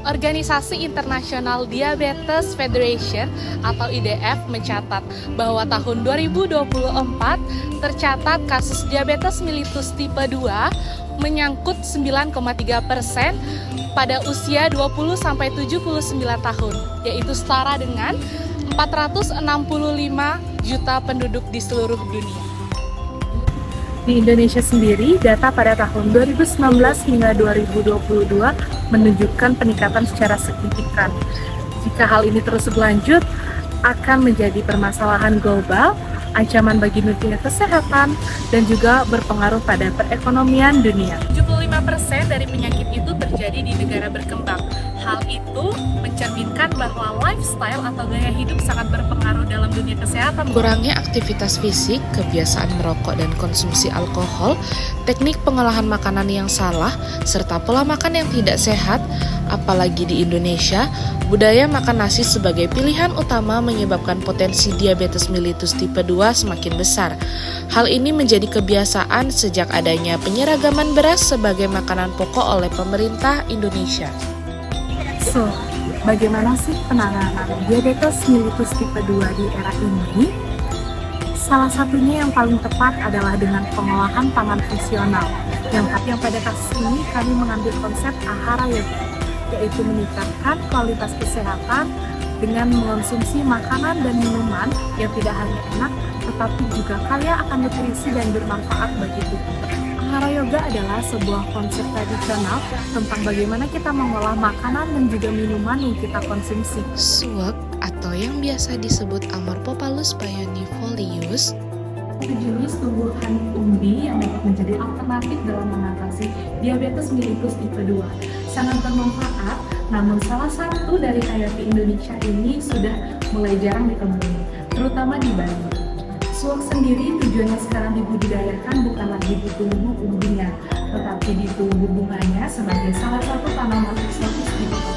Organisasi International Diabetes Federation atau IDF mencatat bahwa tahun 2024 tercatat kasus diabetes mellitus tipe 2 menyangkut 9,3% pada usia 20-79 tahun, yaitu setara dengan 465 juta penduduk di seluruh dunia. Di Indonesia sendiri, data pada tahun 2019 hingga 2022 menunjukkan peningkatan secara signifikan. Jika hal ini terus berlanjut, akan menjadi permasalahan global, ancaman bagi dunia kesehatan, dan juga berpengaruh pada perekonomian dunia. 75% dari penyakit itu terjadi di negara berkembang. Hal itu mencerminkan bahwa lifestyle atau gaya hidup sangat berpengaruh dalam dunia kesehatan. Kurangnya aktivitas fisik, kebiasaan merokok dan konsumsi alkohol, teknik pengolahan makanan yang salah, serta pola makan yang tidak sehat, apalagi di Indonesia, budaya makan nasi sebagai pilihan utama menyebabkan potensi diabetes mellitus tipe 2 semakin besar. Hal ini menjadi kebiasaan sejak adanya penyeragaman beras sebagai makanan pokok oleh pemerintah Indonesia. So, bagaimana sih penanganan diabetes mellitus tipe 2 di era ini? Salah satunya yang paling tepat adalah dengan pengolahan pangan fungsional. Yang pada kasus ini kami mengambil konsep Ahara Yoga, yaitu meningkatkan kualitas kesehatan dengan mengonsumsi makanan dan minuman yang tidak hanya enak, tetapi juga kaya akan nutrisi dan bermanfaat bagi tubuh. Ahara Yoga adalah sebuah konsep tradisional tentang bagaimana kita mengolah makanan dan juga minuman yang kita konsumsi. Suwek atau yang biasa disebut Amorphophallus perennifolia, Sejenis tumbuhan umbi yang dapat menjadi alternatif dalam mengatasi diabetes mellitus tipe 2. Sangat bermanfaat, namun salah satu dari hayati Indonesia ini sudah mulai jarang ditemui, terutama di Bali. Suwek sendiri tujuannya sekarang dibudidayakan bukan lagi di tumbuh umbinya, tetapi di tumbuh bunganya sebagai salah satu tanaman eksotis di kota.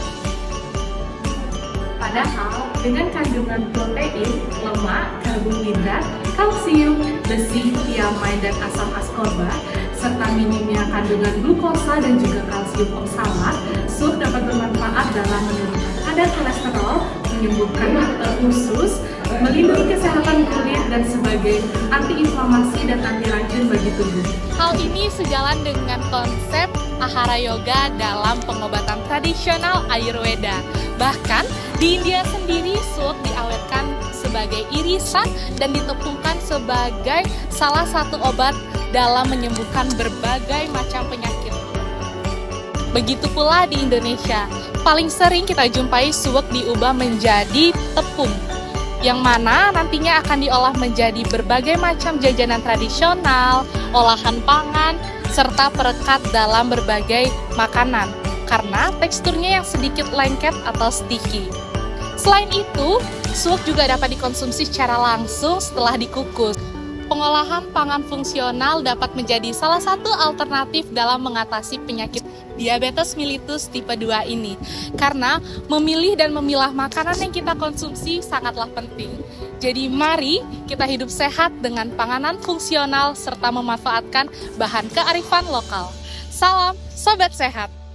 Padahal dengan kandungan protein, lemak, karbohidrat, kalsium, besi, tiamai, dan asam ascorbat, serta minimnya kandungan glukosa dan juga kalsium oksalat, suwek dapat bermanfaat dalam menurunkan kadar kolesterol, menyembuhkan kanker usus, melindungi kesehatan kulit, dan sebagai antiinflamasi dan anti racun bagi tubuh. Hal ini sejalan dengan konsep Ahara Yoga dalam pengobatan tradisional Ayurveda. Bahkan di India sendiri suwek diawetkan sebagai irisan dan ditepungkan sebagai salah satu obat dalam menyembuhkan berbagai macam penyakit. Begitu pula di Indonesia, paling sering kita jumpai suwek diubah menjadi tepung, yang mana nantinya akan diolah menjadi berbagai macam jajanan tradisional, olahan pangan, serta perekat dalam berbagai makanan, karena teksturnya yang sedikit lengket atau sticky. Selain itu, suwek juga dapat dikonsumsi secara langsung setelah dikukus. Pengolahan pangan fungsional dapat menjadi salah satu alternatif dalam mengatasi penyakit diabetes mellitus tipe 2 ini. Karena memilih dan memilah makanan yang kita konsumsi sangatlah penting. Jadi mari kita hidup sehat dengan panganan fungsional serta memanfaatkan bahan kearifan lokal. Salam Sobat Sehat!